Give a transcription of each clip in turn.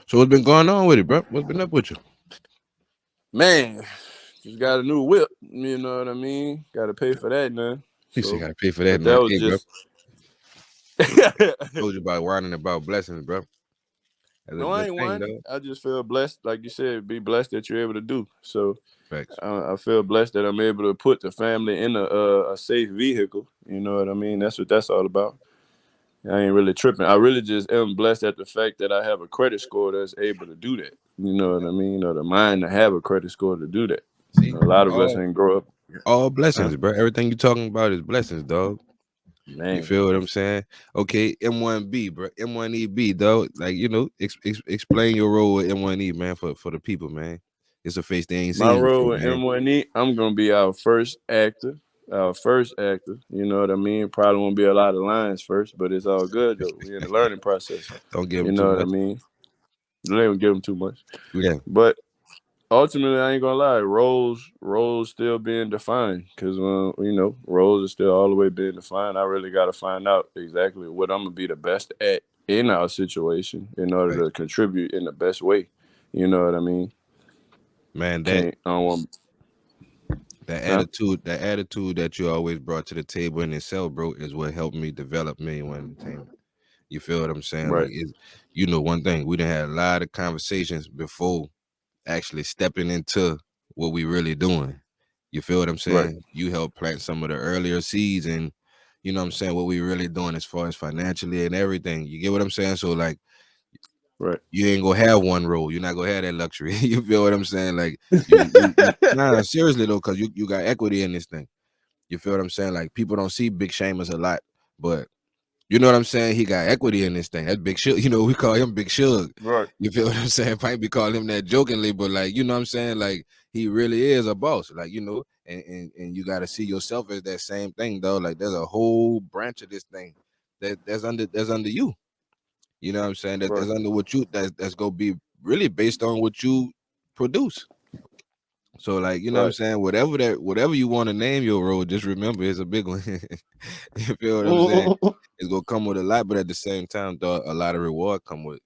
So what's been going on with it, bro? What's been up with you? Man, just got a new whip. You know what I mean? Got to pay for that now. He said, So, "Gotta pay for that, but that man." was Hey, bro, just. told you about whining about blessings, bro. That's a No, I good ain't thing, whining. dog. I just feel blessed, like you said, be blessed that you're able to do. So Facts. I feel blessed that I'm able to put the family in a safe vehicle. You know what I mean? That's what that's all about. I ain't really tripping. I really just am blessed at the fact that I have a credit score that's able to do that. You know what I mean? Or the mind to have a credit score to do that. You See, know, a lot of us all ain't grow up. all Huh? blessings, bro. Everything you talking about is blessings, dog. You Man. feel what I'm saying? Okay, M1B, bro. M1EB, dog. Like, explain your role with M1E, man, for the people, man. It's a face they ain't My seen role before, with man. M1E, I'm gonna be our first actor. Our first actor. You know what I mean? Probably won't be a lot of lines first, but it's all good though. We're in the learning process. Don't give You them too know what I much. mean? They don't give them too much. Yeah. But ultimately, I ain't gonna lie. Roles still being defined because roles are still all the way being defined. I really got to find out exactly what I'm gonna be the best at in our situation in order Facts. to contribute in the best way. You know what I mean? Man, that Can't I don't want that huh? attitude, that attitude that you always brought to the table in itself, bro, is what helped me develop Millz Entertainment. You feel what I'm saying? Like, Right, one thing, we done had a lot of conversations before actually stepping into what we really doing. You feel what I'm right, saying? You helped plant some of the earlier seeds, and you know what I'm saying, what we really doing as far as financially and everything. You get what I'm saying? So like, right. you ain't gonna have one role. You're not gonna have that luxury. You feel what I'm saying? Like, you nah, seriously though, cause you got equity in this thing. You feel what I'm saying? Like, people don't see Big Shamers a lot, but you know what I'm saying? He got equity in this thing. That's Big Shug. You know, we call him Big Shug. Right, You feel what I'm saying? Might be calling him that jokingly, but like, you know what I'm saying? Like, he really is a boss. Like, and you gotta see yourself as that same thing, though. Like, there's a whole branch of this thing that's under you. You know what I'm saying? That right, that's under what you that's gonna be really based on what you produce. So like, you know what I'm right. saying? Whatever you want to name your role, just remember it's a big one. You feel what I'm saying? It's gonna come with a lot, but at the same time, dog, a lot of reward come with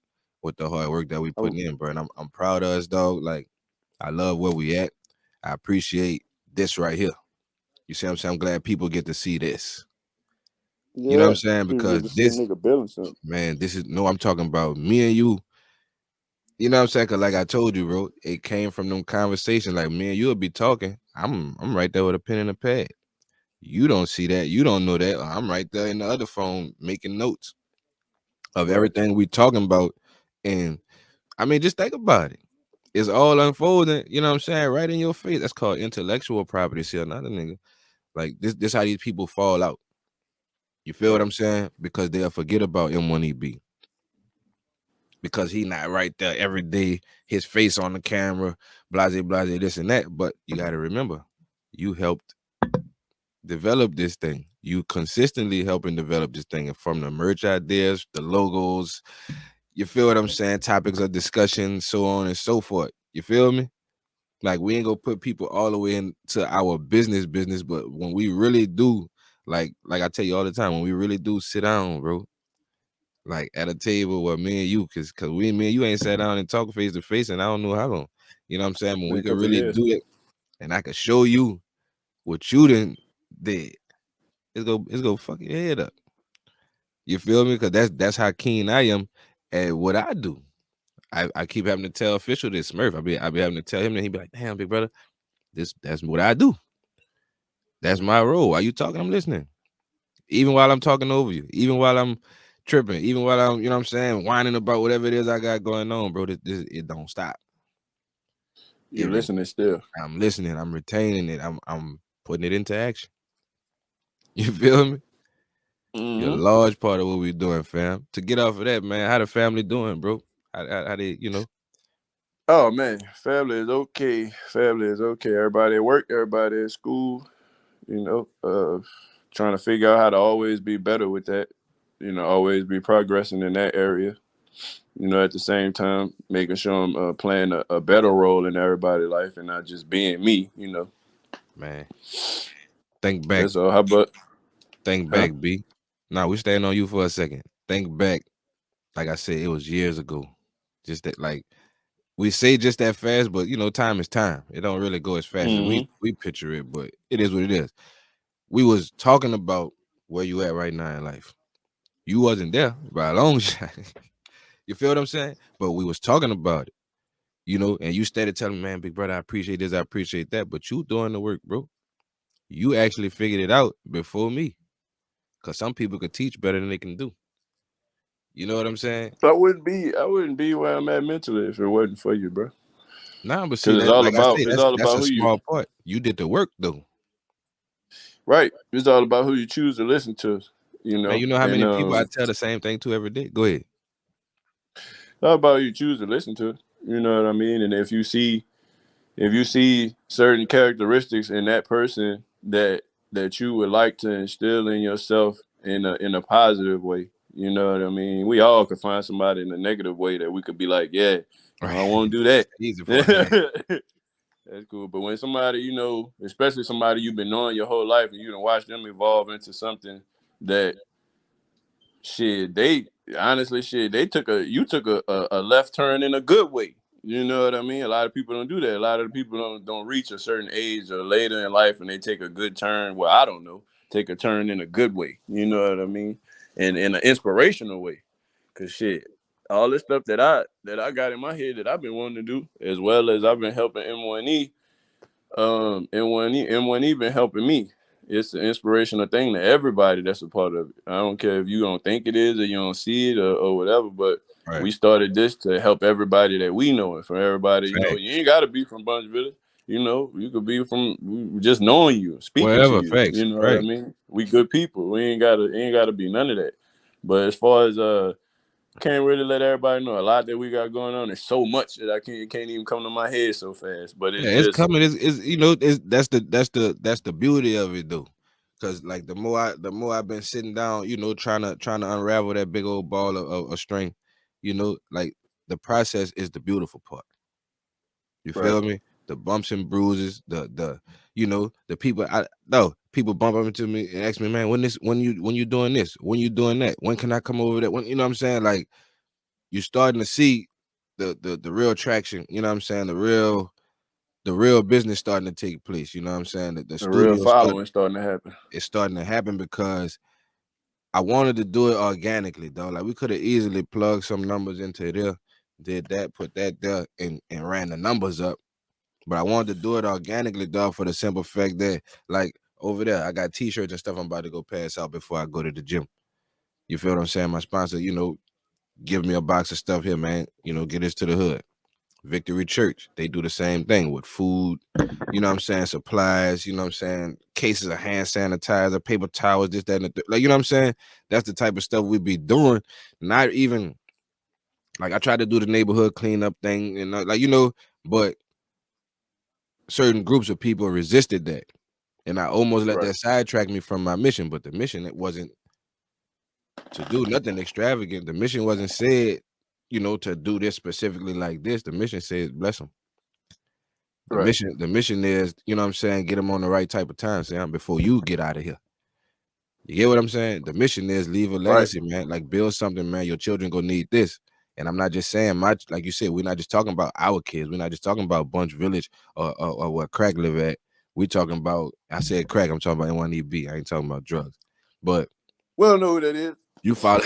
the hard work that we I'm, putting in, bro. And I'm proud of us, dog. Like, I love where we at. I appreciate this right here. You see what I'm saying? I'm glad people get to see this. You know what I'm yeah, saying? people get Because to see a this, nigga building something. man, this is no, I'm talking about me and you. You know what I'm saying? Cause like I told you, bro, it came from them conversations. Like, me and you'll be talking. I'm right there with a pen and a pad. You don't see that. You don't know that. I'm right there in the other phone making notes of Right. everything we talking about. And I mean, just think about it. It's all unfolding, you know what I'm saying, right in your face. That's called intellectual property. See, another nigga. Like, this how these people fall out. You feel what Right. I'm saying? Because they'll forget about M1EB. Because he not right there every day, his face on the camera, blase, blase, this and that. But you gotta remember, you helped develop this thing. You consistently helping develop this thing, and from the merch ideas, the logos, you feel what I'm saying? Topics of discussion, so on and so forth. You feel me? Like, we ain't gonna put people all the way into our business, but when we really do, like I tell you all the time, when we really do sit down, bro, like at a table where me and you, cause me and you ain't sat down and talk face to face, and I don't know how long. You know what I'm saying? When Been we a could couple really years. do it, and I could show you what you did, it's go fuck your head up. You feel me? Cause that's how keen I am at what I do. I keep having to tell official this Smurf. I be having to tell him, and he be like, "Damn, big brother, that's what I do. That's my role. Why you talking? I'm listening. Even while I'm talking over you, even while I'm tripping, even while I'm, you know what I'm saying, whining about whatever it is I got going on, bro. This it don't stop. You listening still. I'm listening. I'm retaining it. I'm putting it into action. You feel me? You're a Hmm. large part of what we doing, fam. To get off of that, man, how the family doing, bro? How they, Oh man, family is okay. Family is okay. Everybody at work, everybody at school. You know, trying to figure out how to always be better with that. You know, always be progressing in that area. You know, at the same time, making sure I'm playing a better role in everybody's life and not just being me. You know, man, think back, that's all. How about, think huh? back, B. Now we staying on you for a second. Think back, like I said, it was years ago. Just that, like we say, just that fast, but time is time. It don't really go as fast as Mm-hmm. we picture it, but it is what it is. We was talking about where you at right now in life. You wasn't there by a long shot. You feel what I'm saying? But we was talking about it, and you started telling me, man, big brother, I appreciate this, I appreciate that. But you doing the work, bro. You actually figured it out before me. Cause some people could teach better than they can do. You know what I'm saying? I wouldn't be where I'm at mentally if it wasn't for you, bro. Nah, but see Because that, like I say, it's that's all that's about a who you small part. You did the work though. right. It's all about who you choose to listen to, Man, you know how and many people I tell the same thing to every day? Go ahead. it's all about who you choose to listen to. You know what I mean? And if you see certain characteristics in that person that you would like to instill in yourself in a positive way, you know what I mean? We all could find somebody in a negative way that we could be like, yeah, Right. I won't do That's that. the easy part. Yeah. That's cool. But when somebody, especially somebody you've been knowing your whole life and you done watch them evolve into something that shit, they honestly shit, you took a left turn in a good way. You know what I mean? A lot of people don't do that. A lot of the people don't reach a certain age or later in life and they take a good turn. Well, I don't know. Take a turn in a good way. You know what I mean? And in an inspirational way. Cause shit, all this stuff that I got in my head that I've been wanting to do, as well as I've been helping M1E M1E been helping me. It's an inspirational thing to everybody that's a part of it. I don't care if you don't think it is or you don't see it or whatever, but Right. we started this to help everybody that we know and for everybody, you Facts. ain't gotta be from Bunch Village. You could be from just knowing you, speaking to Whatever. you. Facts. You know what I Right. mean? We good people. We ain't gotta be none of that. But as far as can't really let everybody know a lot that we got going on. There's so much that it can't even come to my head so fast. But Yeah, it's it's just coming. That's the beauty of it though. Cause like the more I've been sitting down, trying to unravel that big old ball of string, like the process is the beautiful part. You right, feel me? The bumps and bruises, the people I no people bump up into me and ask me, man, when you doing this, when you doing that, when can I come over there? When what I'm saying? Like you starting to see the real traction, you know what I'm saying? The real business starting to take place. You know what I'm saying? The a real studio start following starting to happen. it's starting to happen because I wanted to do it organically, though. Like we could have easily plugged some numbers into there, did that, put that there, and ran the numbers up. But I wanted to do it organically, dog, for the simple fact that, like, over there, I got t-shirts and stuff I'm about to go pass out before I go to the gym. You feel what I'm saying? My sponsor, give me a box of stuff here, man. Get this to the hood. Victory Church, they do the same thing with food, supplies, cases of hand sanitizer, paper towels, this, that, and like, that's the type of stuff we be doing. Not even like I tried to do the neighborhood cleanup thing, and but certain groups of people resisted that, and I almost let Right, that sidetrack me from my mission. But the mission, it wasn't to do nothing extravagant. The mission wasn't said, to do this specifically like this. The mission says bless them. The right, mission, the mission is, get them on the right type of time, Sam, before you get out of here. You get what I'm saying? The mission is leave a right. legacy, man. Like build something, man. Your children gonna need this. And I'm not just saying like you said, we're not just talking about our kids. We're not just talking about Bunch Village or where crack live at. We talking about, I said crack, I'm talking about M1EB. I ain't talking about drugs. But We don't know who that is. you follow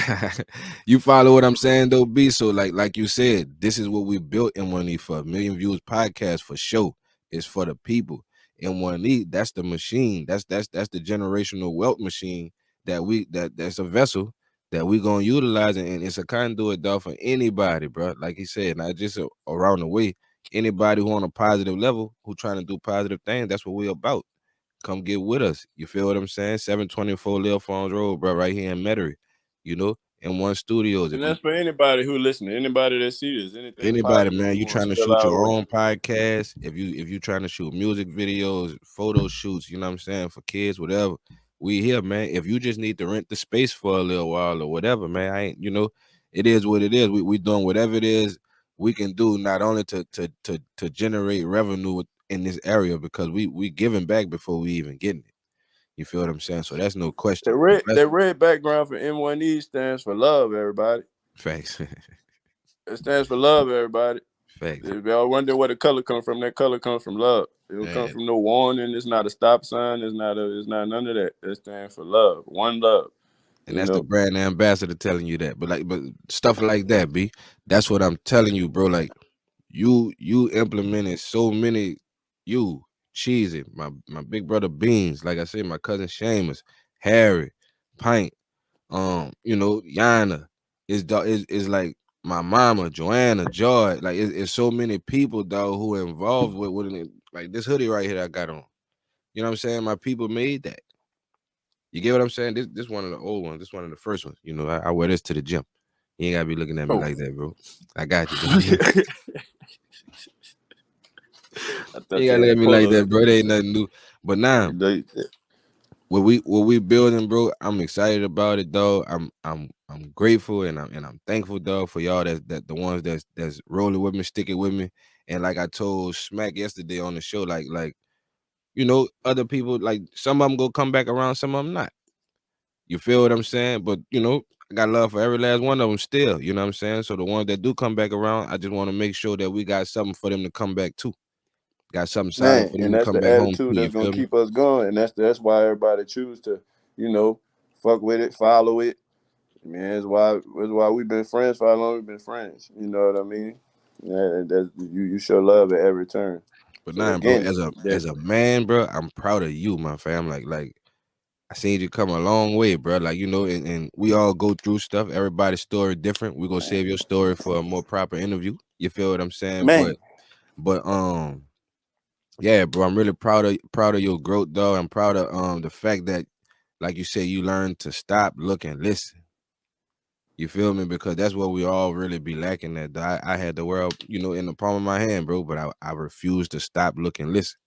you follow what I'm saying though, B. So like you said, this is what we built M1E for. Million Views podcast for show. It's for the people. M1E, that's the machine. That's the generational wealth machine that's a vessel that we gonna utilize, and it's a conduit dog for anybody, bro. Like he said, not just around the way. Anybody who on a positive level, who trying to do positive things, that's what we about. Come get with us. You feel what I'm saying? 724 Lil Farms Road, bro, right here in Metairie. You know, M1 Studios. And If you that's for anybody who listening, anybody that sees anything anybody, positive man, you you want to trying to spell shoot our your way. own podcast, if you trying to shoot music videos, photo shoots, you know what I'm saying, for kids, whatever, we here, man. If you just need to rent the space for a little while or whatever, man, I ain't, it is what it is. We doing whatever it is we can do, not only to generate revenue in this area, because we giving back before we even getting it. You feel what I'm saying? So that's no The question. red, the red background for M1E stands for love, everybody. Facts. It stands for love, everybody. Facts. If y'all wonder where the color come from, that color comes from love. It don't come And, from no warning. It's not a stop sign. It's not none of that. It stands for love. One love. and You that's the know. brand ambassador telling you that. But stuff like that, B. That's what I'm telling you, bro. Like you implemented so many you cheesy, my big brother Beans, like I said, my cousin Seamus, Harry, Pint, Yana, is like my mama, Joanna, Joy, like it's so many people dog who are involved with it. Like this hoodie right here I got on. You know what I'm saying? My people made that. You get what I'm saying? This one of the old ones. This one of the first ones. I wear this to the gym. You ain't gotta be looking at me Oh. like that, bro. I got you, bro. I You thought ain't you gotta look had at a me like polo that, up bro. It there or ain't something. nothing new. But now, You know, what we building, bro, I'm excited about it, dog. I'm grateful and I'm thankful, dog, for y'all that the ones that's rolling with me, sticking with me. And like I told Smack yesterday on the show, like other people, like some of them go come back around, some of them not. You feel what I'm saying? But I got love for every last one of them still. You know what I'm saying? So the ones that do come back around, I just want to make sure that we got something for them to come back to. Got something solid man, for them and to that's come the back home attitude to. You that's gonna feel me? keep us going, and that's why everybody choose to, you know, fuck with it, follow it. Man, that's why we've been friends for how long we've been friends. You know what I mean? Yeah, that you show love at every turn. But So nah, bro, again, as a man, bro, I'm proud of you, my fam. Like I seen you come a long way, bro. Like and we all go through stuff. Everybody's story different. We gonna save your story for a more proper interview. You feel what I'm saying? man, But yeah, bro, I'm really proud of your growth, dog. I'm proud of the fact that, like you said, you learned to stop, look, and listen. You feel me? Because that's what we all really be lacking. That I had the world, in the palm of my hand, bro. But I refused to stop, look, and listen.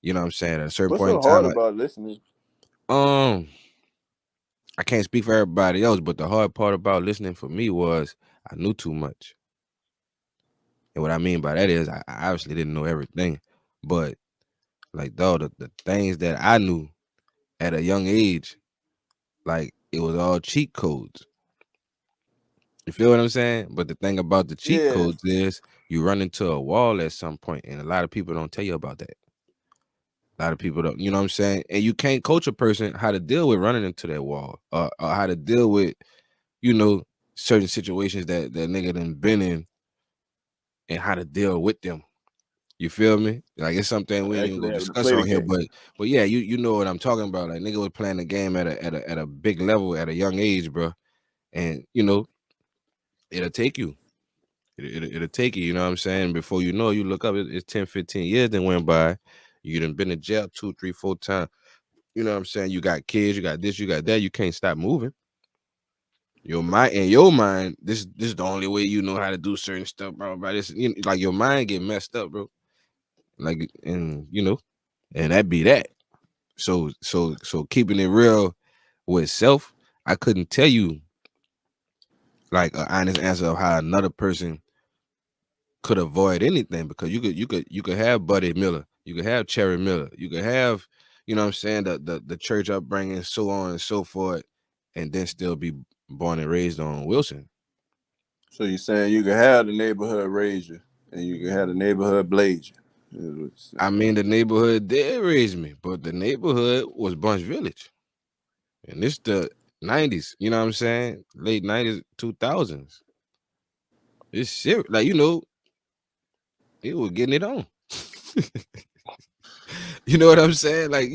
You know what I'm saying? At a certain what's point in so time, hard like about listening? um, I can't speak for everybody else, but the hard part about listening for me was I knew too much. And what I mean by that is I obviously didn't know everything, but like dog, the things that I knew at a young age, like it was all cheat codes. You feel what I'm saying? But the thing about the cheat Yeah. codes is you run into a wall at some point, and a lot of people don't tell you about that. A lot of people don't, you know what I'm saying? And you can't coach a person how to deal with running into that wall, or how to deal with, you know, certain situations that nigga done been in, and how to deal with them. You feel me? Like it's something we ain't even Actually gonna having to discuss play the on here, game. but yeah, you know what I'm talking about. Like nigga was playing the game at a big level at a young age, bro. And it'll take you. It'll take you, you know what I'm saying? Before you know, you look up, it's 10, 15 years that went by. You done been in jail 2, 3, 4 times. You know what I'm saying? You got kids, you got this, you got that. You can't stop moving. In your mind, this is the only way you know how to do certain stuff, bro. But this, like your mind get messed up, bro. Like, and and that be that. So keeping it real with self, I couldn't tell you like an honest answer of how another person could avoid anything, because you could have Buddy Miller, you could have Cherry Miller, you could have, what I'm saying, the church upbringing, so on and so forth, and then still be born and raised on Wilson. So you're saying you can have the neighborhood raise you, and you can have the neighborhood blaze you. Is what you're I saying. mean, the neighborhood did raise me, but the neighborhood was Bunch Village, and it's the '90s. You know what I'm saying? Late '90s, 2000s. It's serious. Like it was getting it on. You know what I'm saying? Like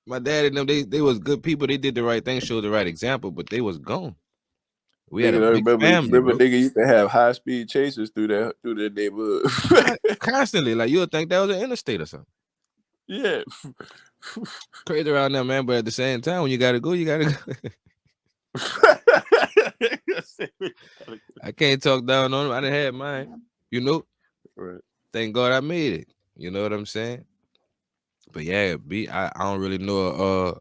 my dad and them, they was good people. They did the right thing, showed the right example, but they was gone. We had a Nigga, I big family, remember bro. nigga used to have high speed chases through their neighborhood. Constantly, like you'll think that was an interstate or something. Yeah. Crazy around there, man. But at the same time, when you gotta go, you gotta go. I can't talk down on them. I didn't have mine. You know, Right. thank God I made it. You know what I'm saying? But yeah, I don't really know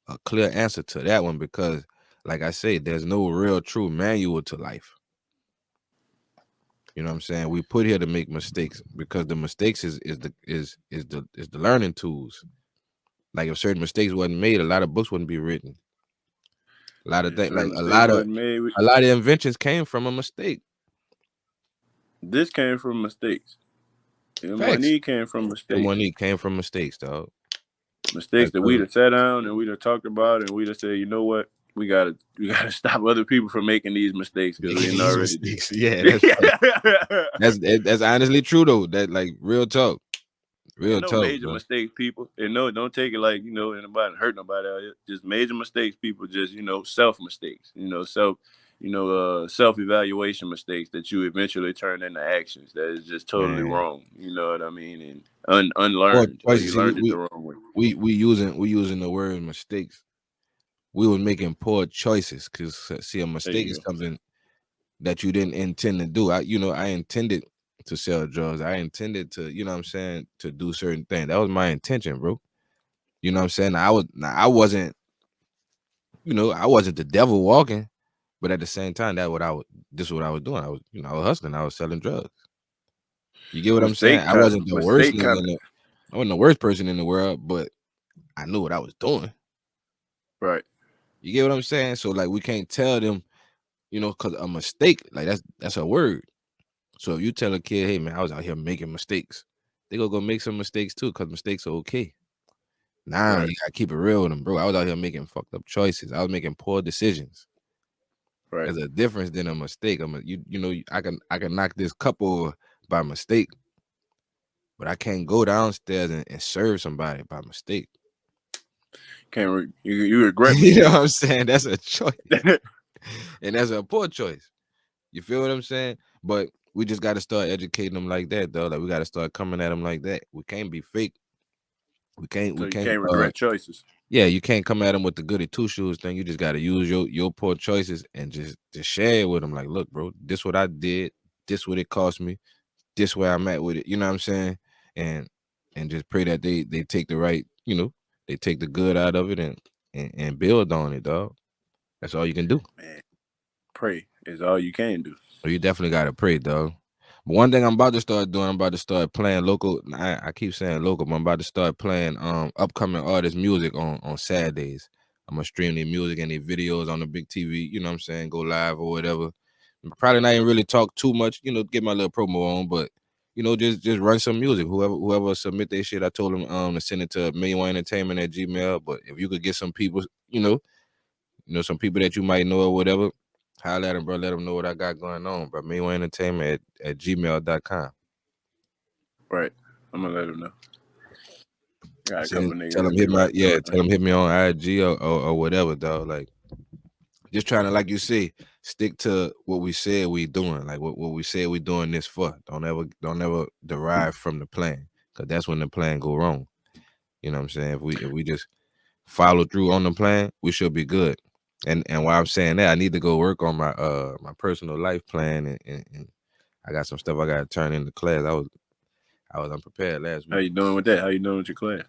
a clear answer to that one, because, like I say, there's no real true manual to life. You know what I'm saying? We put here to make mistakes, because the mistakes is the learning tools. Like if certain mistakes wasn't made, a lot of books wouldn't be written. A lot of Yeah, things, like certain a mistakes lot of wasn't made. a lot of inventions came from a mistake. This came from mistakes. Facts. M1E came from mistakes. M1E came from mistakes, dog. Mistakes That's that we'd real. have sat down and we'd have talked about, and we'd have said, you know what, we gotta stop other people from making these mistakes because we Making didn't these already did. mistakes. Yeah, that's facts. That's honestly true though. That like real talk. And Real no talk, major bro. mistakes, people. And no, don't take it like anybody hurt nobody out here. Just major mistakes, people. Just self mistakes. Self evaluation mistakes that you eventually turn into actions. That is just totally Man. wrong. You know what I mean? And Poor unlearned, or choices. you See, learned it the wrong way. we using the word mistakes. We was making poor choices because see, a There mistake you is go. something that you didn't intend to do. I intended to sell drugs. I intended to, you know what I'm saying, to do certain things. That was my intention, bro. You know what I'm saying? I wasn't, I wasn't the devil walking, but at the same time, this is what I was doing. I was hustling. I was selling drugs. You get what I'm saying? I wasn't the worst Mistake nigga kind of I wasn't the worst person in the world, but I knew what I was doing. right. You get what I'm saying? So like we can't tell them, because a mistake, like that's a word. So if you tell a kid, hey man, I was out here making mistakes, they gonna go make some mistakes too, because mistakes are okay. Nah, Right. you gotta keep it real with them, bro. I was out here making fucked up choices. I was making poor decisions. Right. There's a difference than a mistake. I can knock this cup over by mistake, but I can't go downstairs and serve somebody by mistake. You regret You know what mistakes. I'm saying? That's a choice, and that's a poor choice. You feel what I'm saying? But we just got to start educating them like that, though. Like we got to start coming at them like that. We can't be fake. We can't. So We you can't. can't regret choices. Yeah, you can't come at them with the goody two shoes thing. You just got to use your poor choices and just share it with them. Like, look, bro, this what I did. This what it cost me. This where I'm at with it. You know what I'm saying? And just pray that they take the right. They take the good out of it and build on it, dog. That's all you can do. Man, pray is all you can do. You definitely gotta pray, dog. But one thing I'm about to start doing, I'm about to start playing local. I keep saying local, but I'm about to start playing upcoming artists' music on Saturdays. I'm gonna stream their music and their videos on the big TV. You know what I'm saying? Go live or whatever. Probably not even really talk too much. Get my little promo on, but just run some music. Whoever submit their shit, I told them to send it to M1E Entertainment at Gmail. But if you could get some people, some people that you might know or whatever, holler at them, bro. Let them know what I got going on, bro. M1E Entertainment at gmail.com. Right. I'm gonna let him know. Got a Send, couple tell niggas them that be hit my like yeah, doing tell that. them hit me on IG or whatever, dog. Like just trying to, like you say, stick to what we said we doing, like what we said we doing this for. Don't ever derive from the plan, cause that's when the plan go wrong. You know what I'm saying? If we just follow through on the plan, we should be good. And while I'm saying that, I need to go work on my personal life plan and I got some stuff I gotta turn into class. I was unprepared last How week. you doing with that? How you doing with your class?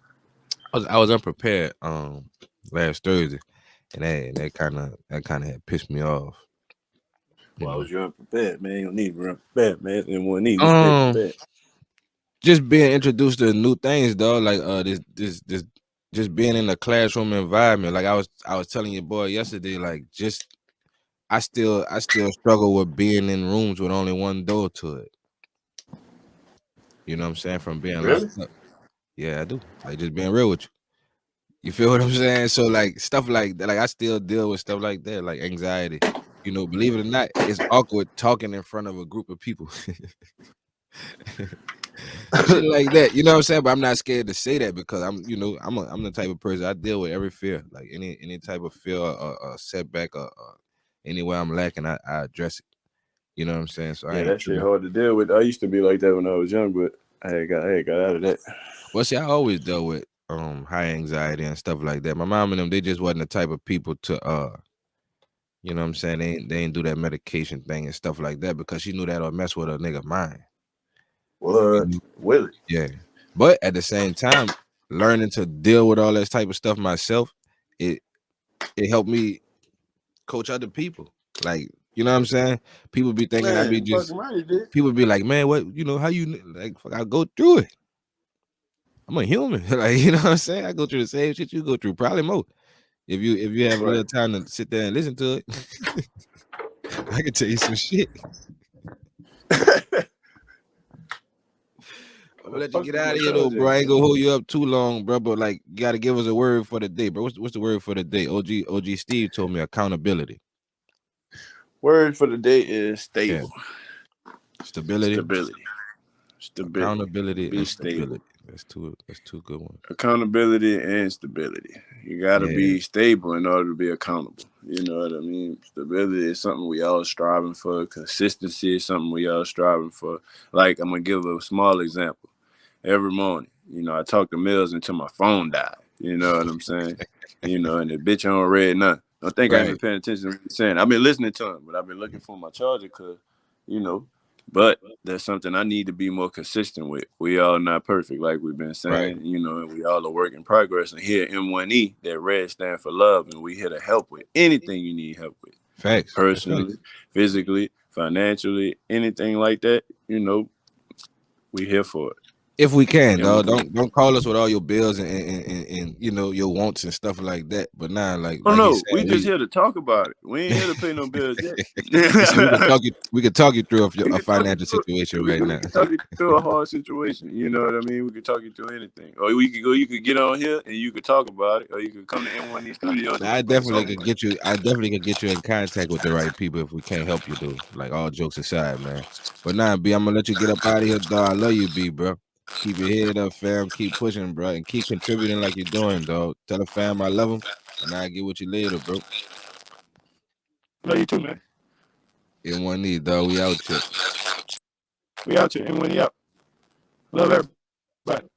I was unprepared last Thursday, and that kind of had pissed me off. You Why know, was you unprepared, man? You don't need to be unprepared, man. And one need we stay um, prepared. just being introduced to new things, dog. Like this just being in a classroom environment. Like I was telling your boy yesterday. Like just I still struggle with being in rooms with only one door to it. You know what I'm saying? From being locked Really? up. Yeah, I do. Like just being real with you. You feel what I'm saying? So like stuff like that, like I still deal with stuff like that, like anxiety. Believe it or not, it's awkward talking in front of a group of people. Shit like that. You know what I'm saying? But I'm not scared to say that because I'm the type of person I deal with every fear. Like any type of fear or setback or anywhere I'm lacking, I address it. You know what I'm saying? So I Yeah, ain't that shit tripping. hard to deal with. I used to be like that when I was young, but I had got out of that. Well, see, I always dealt with high anxiety and stuff like that. My mom and them, they just wasn't the type of people to you know what I'm saying? They ain't do that medication thing and stuff like that because she knew that'll mess with a nigga mind. You What? know? Willie? Yeah. But at the same time, learning to deal with all this type of stuff myself, it it helped me coach other people. Like, you know what I'm saying? People be thinking I be Man, just fucking right, he did. people be like, man, what how like fuck, I go through it. I'm a human. Like, you know what I'm saying? I go through the same shit you go through, probably more. If you have a Right. little time to sit there and listen to it, I can tell you some shit. I'm gonna let you Fuck get is out my of here though, charge bro. at? I ain't gonna hold you up too long, bro. But like, you gotta give us a word for the day, bro. What's the word for the day? OG Steve told me accountability. Word for the day is Yeah, stable. stability, Stability. Stability. accountability, Be and stable. stability. That's two good ones. Accountability and stability. You gotta Yeah, be stable in order to be accountable. You know what I mean? Stability is something we all striving for. Consistency is something we all striving for. Like I'm gonna give a small example. Every morning, I talk to Millz until my phone died. You know what I'm saying? And the bitch on red none. Don't think I ain't right. been paying attention to what he's saying. I've been listening to him, but I've been looking for my charger because, you know, but that's something I need to be more consistent with. We all not perfect, like we've been Right. saying, and we all a work in progress. And here at M1E, that red stand for love, and we here to help with anything you need help with, Facts. That's personally, facts. physically, financially, anything like that. We here for it. If we can, And we, dog. Don't call us with all your bills and your wants and stuff like that. But nah, oh like he no, said, we just we here to talk about it. We ain't here to pay no bills yet. he said we could talk you through We a could talk you financial through situation we right could, we now. could talk you through a hard situation. You know what I mean? We could talk you through anything. Or we could go. You could get on here and you could talk about it. Or you could come to M1E Studios and Now, we could talk about it. I definitely could get you in contact with the right people if we can't help you though. Like all jokes aside, man. But nah, B, I'm gonna let you get up out of here, dog. I love you, B, bro. Keep your head up, fam. Keep pushing, bro, and keep contributing like you're doing, dog. Tell the fam I love them, and I'll get with you later, bro. Love you too, man. M1E, dog. We out here. We out here. M1E out. Love everybody.